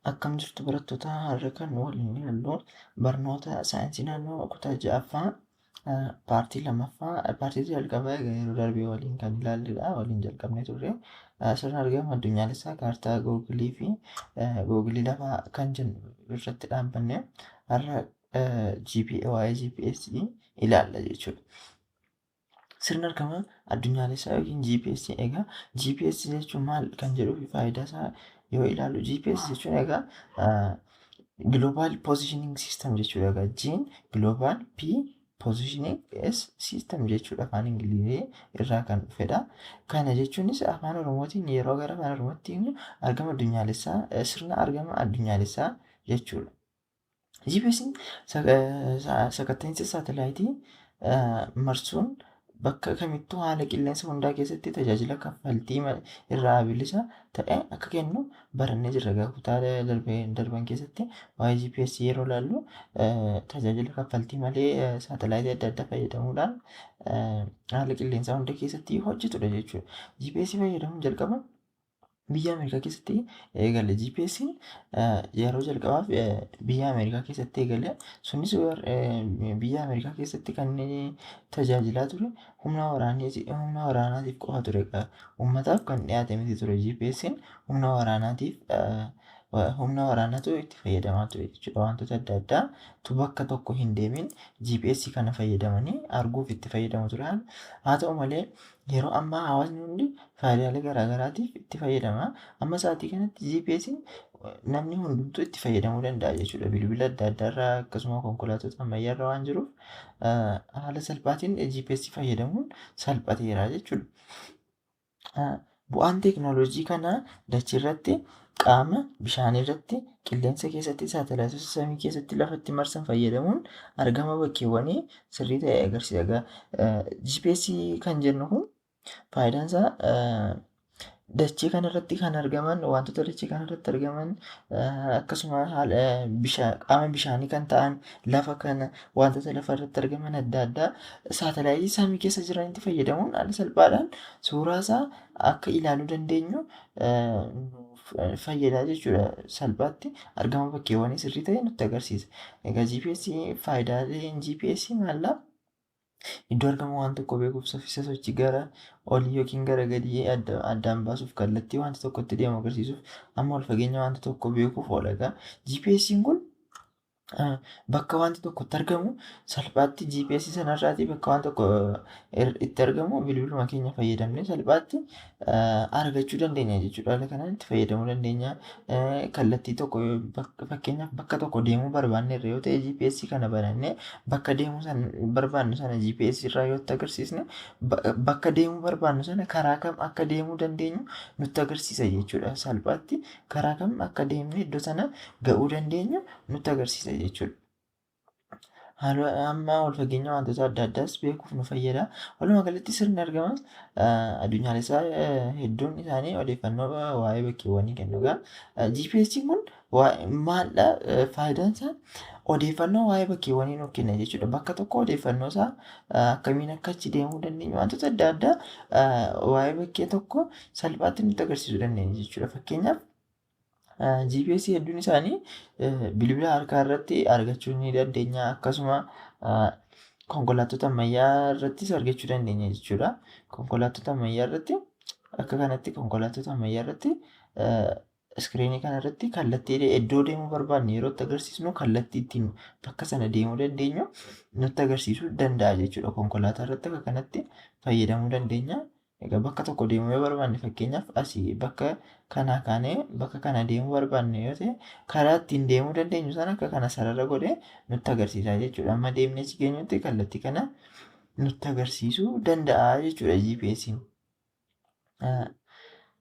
Akkam jirtu barattoota har'a kan waliin ilaallu barnoota saayinsii naannoo kutaa ja'affaa paartii lamaffaa paartii jalqabaa yeroo darbee waliin kan ilaalludha. Waliin jalqabnee turre sirna argama addunyaalessaa kaartaa googilii fi googilii lafaa kan jennu irratti dhaabbanne har'a waa'ee GPS ilaalla jechuudha. Sirna argama addunyaalessaa yookiin GPS egaa GPS jechuun maal kan jedhuu fi faayidaa isaa yoo ilaallu GPS jechuun egaa Global Positioning System jechuudha. Egaa G Global P Positioning S System jechuudha afaan Ingilizii irraa kan dhufedha. Kana jechuunis afaan Oromootiin yeroo gara afaan Oromootti himnu argama addunyaalessaa sirna argama addunyaalessaa jechuudha. GPS'n sakatta'insa saatalaayitii marsuun bakka kamittuu haala qilleensa hundaa keessatti tajaajila kaffaltii irraa bilisa ta'e akka kennu barannee jirra. Egaa kutaa darban keessatti waa'ee GPS yeroo ilaallu tajaajila kaffaltii malee saatalaayitii adda addaa fayyadamuudhaan haala qilleensaa hunda keessatti hojjetudha jechuudha. GPS fayyadamuun jalqaba biyya Ameerikaa keessatti eegale. GPS'n yeroo jalqabaaf biyya Ameerikaa keessatti eegale. Sunis biyya Ameerikaa keessatti kan inni tajaajilaa ture humna waraanaatiif qofa ture. Uummataaf kan dhiyaate miti ture. GPS'n humna waraanaatu itti fayyadamaa ture jechuudha. Wantoota adda addaatu bakka tokko hin deemin GPS kana fayyadamanii arguuf itti fayyadamu ture. Haa ta'u malee yeroo ammaa hawaasni hundi faayidaalee garaagaraatiif itti fayyadama. Amma sa'aatii kanatti GPS'n namni hundumtuu itti fayyadamuu danda'a jechuudha. Bilbila adda addaarraa akkasuma konkolaattota ammayyaarra waan jiruuf haala salphaatiin GPS fayyadamuun salphateera jechuudha. Bu'aan teekinooloojii kanaa dachee irratti qaama bishaanii irratti qilleensa keessatti saatalaayitoota samii keessatti lafatti marsan fayyadamuun argama bakkeewwanii sirrii ta'e agarsiisa. GPS kan jennu kun faayidaan isaa dachee kanarratti kan argaman wantoota dachee kanarratti argaman akkasuma qaama bishaanii kan ta'an lafa kana wantoota lafarratti argaman adda addaa saatalaayitii samii keessa jiranitti fayyadamuun haala salphaadhaan suuraa isaa akka ilaaluu dandeenyu fayyadaa jechuudha. Salphaatti argama bakkeewwanii sirrii ta'e nutti agarsiisa. Egaa GPS faayidaaleen GPS maallaa? Iddoo argama waan tokko beekuuf saffisa sochii gara olii yookiin gara gadii addaan baasuuf kallattii wanta tokkotti deemu agarsiisuuf amma ol fageenya wanta tokko beekuuf oola. Egaa GPS'n kun bakka wanti tokkotti argamu salphaatti GPS sanarraatii bakka waan tokko itti argamu bilbiluma keenya fayyadamnee salphaatti argachuu dandeenya jechuudha. Haala kanaan itti fayyadamuu dandeenya. Kallattii tokko fakkeenyaaf bakka tokko deemuu barbaannerra yoo ta'e GPS kana banannee bakka deemuu barbaannu sana GPS irraa yoo itti agarsiisne bakka deemuu barbaannu sana karaa kam akka deemuu dandeenyu nutti agarsiisa jechuudha. Salphaatti karaa kam akka deemnee iddoo sana ga'uu dandeenyu nutti agarsiisa jechuudha. Amma ol fageenya wantoota adda addaas beekuuf nu fayyada. Walumaa galatti sirni argama addunyaalessaa hedduun isaanii odeeffannoo waa'ee bakkeewwanii kennu. GPS'n kun maaldha faayidaan isaa? Odeeffannoo waa'ee bakkeewwanii nuuf kenna jechuudha. Bakka tokko odeeffannoo isaa akkamiin akka achi deemuu dandeenyu wantoota adda addaa waa'ee bakkee tokko salphaatti nutti agarsiisuu dandeenya jechuudha. Fakkeenyaaf GPS hedduun isaanii bilbila harkaa irratti argachuu ni dandeenya. Akkasuma konkolaattota ammayyaa irrattis argachuu dandeenya jechuudha. Konkolaattota ammayyaa irratti akka kanatti konkolaattota ammayyaa irratti iskiriinii kanarratti kallattii iddoo deemuu barbaanne yeroo itti agarsiisnu kallattii ittiin bakka sana deemuu dandeenyu nutti agarsiisuu danda'a jechuudha. Konkolaataa irratti akka kanatti fayyadamuu dandeenya. Egaa bakka tokko deemuu yoo barbaanne fakkeenyaaf asii bakka kanaa kaanee bakka kana deemuu barbaanne yoo ta'e karaa ittiin deemuu dandeenyu sana akka kana sarara godhee nutti agarsiisa jechuudha. Amma deemnee achi geenyutti kallattii kana nutti agarsiisuu danda'a jechuudha GPS'n.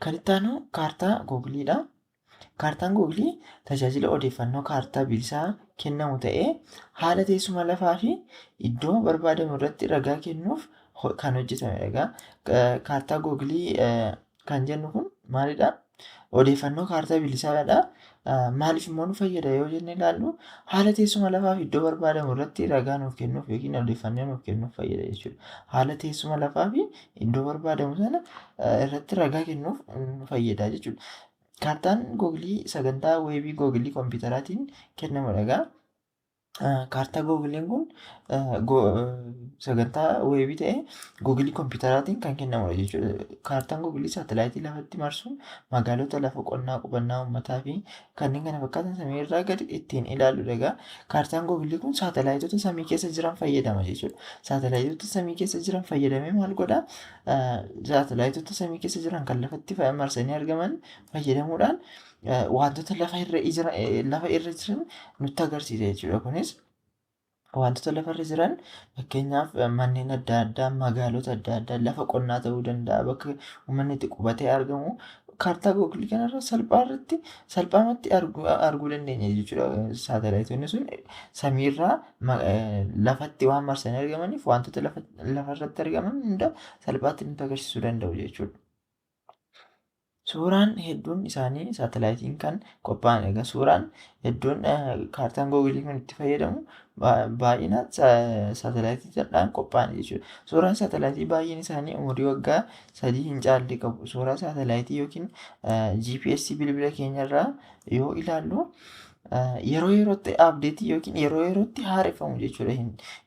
Kan itti aanu kaartaa googiliidha. Kaartaan googilii tajaajila odeeffannoo kaartaa bilisaa kennamu ta'ee haala teessuma lafaa fi iddoo barbaadamu irratti ragaa kennuuf kan hojjetamedha. Kaartaa googilii kan jennu kun maalidha? Odeeffannoo kaartaa bilisaadha. Maaliif immoo nu fayyada yoo jennee ilaallu haala teessuma lafaa fi iddoo barbaadamu irratti ragaa nuuf kennuuf yookiin odeeffannoo nuuf kennuuf fayyada jechuudha. Haala teessuma lafaa fi iddoo barbaadamu sana irratti ragaa kennuuf nu fayyada jechuudha. Kaartaan Googilii sagantaa weebii Googilii kompiitaraatiin kennamudha egaa. Kaartaa Googiliin kun sagantaa weebii ta'ee Googilii kompiitaraatiin kan kennamudha jechuudha. Kaartaan Googilii saatalaayitii lafatti marsuun magaalota, lafa qonnaa, qubannaa uummataa fi kanneen kana fakkaatan samii irraa gad ittiin ilaaludha egaa. Kaartaan Googilii kun saatalaayitoota samii keessa jiran fayyadama jechuudha. Saatalaayitoota samii keessa jiran fayyadamee maal godhaa? Saatalaayitoota samii keessa jiran kan lafatti marsanii argaman fayyadamuudhaan wantoota lafa irra jiran nutti agarsiisa jechuudha. Kunis wantoota lafarra jiran fakkeenyaaf manneen adda addaa, magaalota adda addaa, lafa qonnaa ta'uu danda'a, bakka uummanni itti qubatee argamu kaartaa Googilii kanarra salphaamatti arguu dandeenya jechuudha. Saatalaayitoonni sun samiirraa lafatti waan marsanii argamaniif wantoota lafarratti argaman hunda salphaatti nutti agarsiisuu danda'u jechuudha. Suuraan hedduun isaanii saatalaayitiin kan qophaa'an egaa. Suuraan hedduun kaartaan Googilii kun itti fayyadamu baay'inaan saatalaayitiidhaan qophaa'an jechuudha. Suuraan saatalaayitii baay'een isaanii umurii waggaa 3 hin caalle qabu. Suuraa saatalaayitii yookiin GPS bilbila keenyarraa yoo ilaallu yeroo yerootti abdeetii yookiin yeroo yerootti haareffamu jechuudha.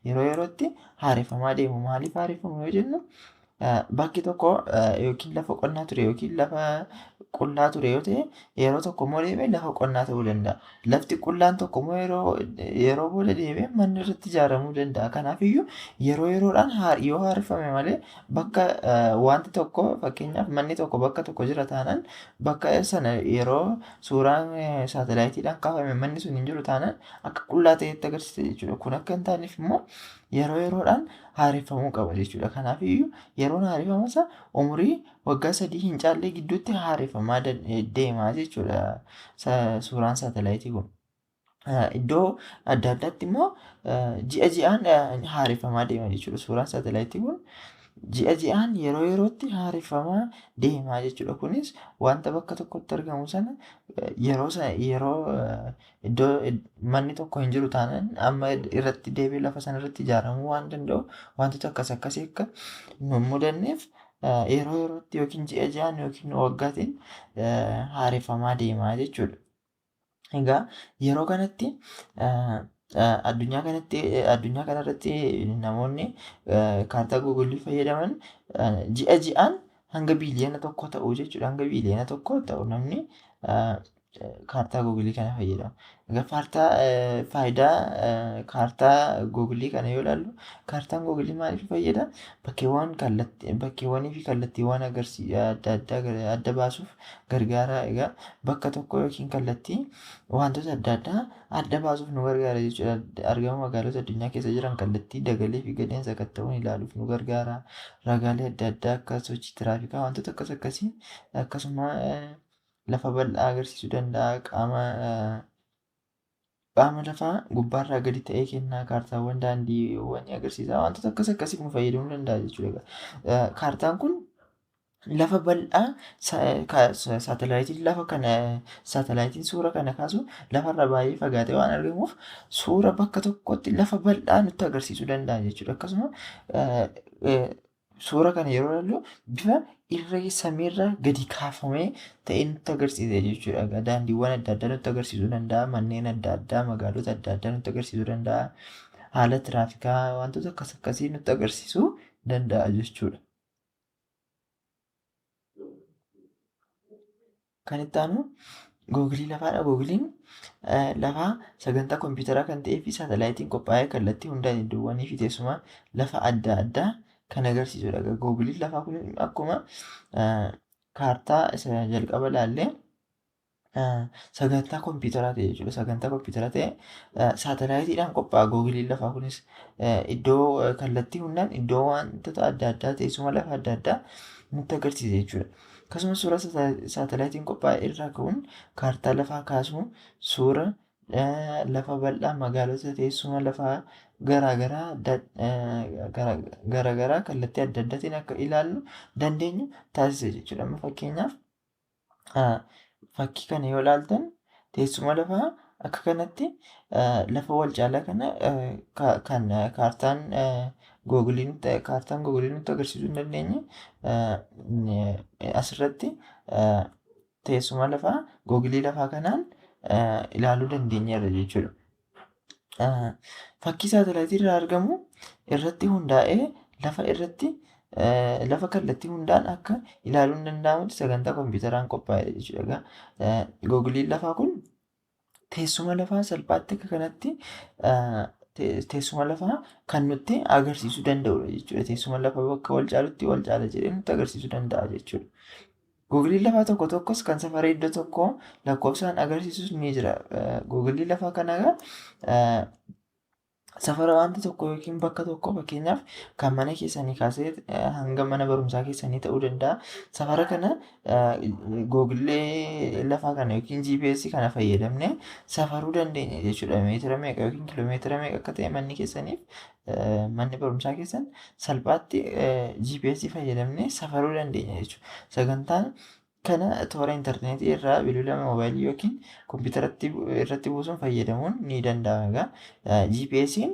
Yeroo yerootti haareffamaa deemu. Maaliif haareffamu yoo jennu? Bakki tokko yookiin lafa qonnaa ture yookiin lafa qullaa ture yoo ta'e yeroo tokko immoo deebi'ee lafa qonnaa ta'uu danda'a. Lafti qullaan tokko immoo yeroo booda deebi'ee manni irratti ijaaramuu danda'a. Kanaafiyyuu yeroo yeroodhaan yoo haareffame malee bakka wanti tokko fakkeenyaaf manni tokko bakka tokko jira taanaan bakka sana yeroo suuraan saatalaayitiidhaan kaafame manni sun hin jiru taanaan akka qullaa ta'etti agarsiisa jechuudha. Kun akka hin taaneef immoo yeroo yeroodhaan haareffamuu qaba jechuudha. Kanaafiyyuu yeroon haareffama isaa umurii waggaa 3 hin caalle gidduutti haareffamaa deemaa jechuudha suuraan saatalaayitii kun. Iddoo adda addaatti immoo ji'a ji'aan haareffamaa deema jechuudha. Suuraan saatalaayitii kun ji'a ji'aan yeroo yerootti haareffamaa deemaa jechuudha. Kunis wanta bakka tokkotti argamu sana yeroo iddoo manni tokko hin jiru taanaan amma irratti deebi'ee lafa sana irratti ijaaramuu waan danda'u wantoota akkasii akka nu hin mudanneef yeroo yerootti yookiin ji'a ji'aan yookiin waggaatiin haareffamaa deemaa jechuudha. Egaa yeroo kanatti addunyaa kanarratti namoonni kaartaa Googilii fayyadaman ji'a ji'aan hanga biiliyoona tokko ta'u jechuudha. Hanga biiliyoona tokko ta'u namni kaartaa Googilii kana fayyadama. Egaa faayidaa kaartaa Googilii kana yoo ilaallu kaartaan Googilii maaliif fayyada? Bakkeewwanii fi kallattiiwwan adda addaa adda baasuuf gargaara. Egaa bakka tokko yookiin kallattii wantoota adda addaa adda baasuuf nu gargaara jechuudha. Argama magaalota addunyaa keessa jiran kallattii dagalee fi gadeen sakatta'uun ilaaluuf nu gargaara. Ragaalee adda addaa akka sochii tiraafikaa wantoota akkasii akkasuma lafa bal'aa agarsiisuu danda'a. Qaama lafaa gubbaarraa gadi ta'ee kennaa kaartaawwan daandiiwwanii agarsiisa. Wantoota akkasiif nu fayyadamuu danda'a jechuudha. Kaartaan kun lafa bal'aa saatalaayitiin suura kana kaasu lafarraa baay'ee fagaatee waan argamuuf suura bakka tokkotti lafa bal'aa nutti agarsiisuu danda'a jechuudha. Akkasuma suura kana yeroo ilaallu bifa irree samiirraa gadi kaafamee ta'e nutti agarsiisa jechuudha. Daandiiwwan adda addaa nutti agarsiisuu danda'a. Manneen adda addaa, magaalota adda addaa nutti agarsiisuu danda'a. Haala tiraafikaa wantoota akkasii nutti agarsiisuu danda'a jechuudha. Kan itti aanu Googilii lafaadha. Googiliin lafaa sagantaa kompiitaraa kan ta'ee fi saatalaayitiin qophaa'ee kallattii hundaan iddoowwanii fi teessuma lafa adda addaa kan agarsiisudha. Googiliin lafaa kun akkuma kaartaa isa jalqaba ilaallee sagantaa kompiitaraa ta'e jechuudha. Sagantaa kompiitaraa ta'e saatalaayitiidhaan qophaa'a. Googiliin lafaa kunis iddoo kallattii hundaan iddoo wantoota adda addaa teessuma lafa adda addaa nutti agarsiisa jechuudha. Akkasumas suura saatalaayitiin qophaa'e irraa ka'uun kaartaa lafaa kaasuun suura lafa bal'aa magaalota teessuma lafaa garaagaraa kallattii adda addaatiin akka ilaallu dandeenyu taasisa jechuudha. Amma fakkeenyaaf fakkii kana yoo ilaaltan teessuma lafaa akka kanatti lafa wal caalaa kana kan kaartaan Googilii nutti agarsiisuu hin dandeenye asirratti teessuma lafaa googilii lafaa kanaan ilaaluu dandeenyeerra jechuudha. Fakkii saatalaayitii irraa argamu irratti hundaa'ee lafa kallattii hundaan akka ilaaluun danda'amutti sagantaa kompiitaraan qophaa'edha jechuudha. Googiliin lafaa kun teessuma lafaa salphaatti akka kanatti teessuma lafaa kan nutti agarsiisuu danda'udha jechuudha. Teessuma lafaa bakka wal caalutti wal caala jedhee nutti agarsiisuu danda'a jechuudha. Googiliin lafaa tokko tokkos kan safara iddoo tokkoo lakkoofsaan agarsiisus ni jira. Googiliin lafaa kana safara wanta tokko yookiin bakka tokko fakkeenyaaf kan mana keessanii kaasee hanga mana barumsaa keessanii ta'uu danda'a. Safara kana googilii lafaa kana yookiin GPS kana fayyadamnee safaruu dandeenya jechuudha. Meetira meeqa yookiin kiiloomeetira meeqa akka ta'e manni keessaniif manni barumsaa keessan salphaatti GPS fayyadamnee safaruu dandeenya jechuudha. Sagantaan kana toora intarneetii irraa bilbila moobaayilii yookiin kompiitara irratti buusuun fayyadamuun ni danda'ama. GPS'n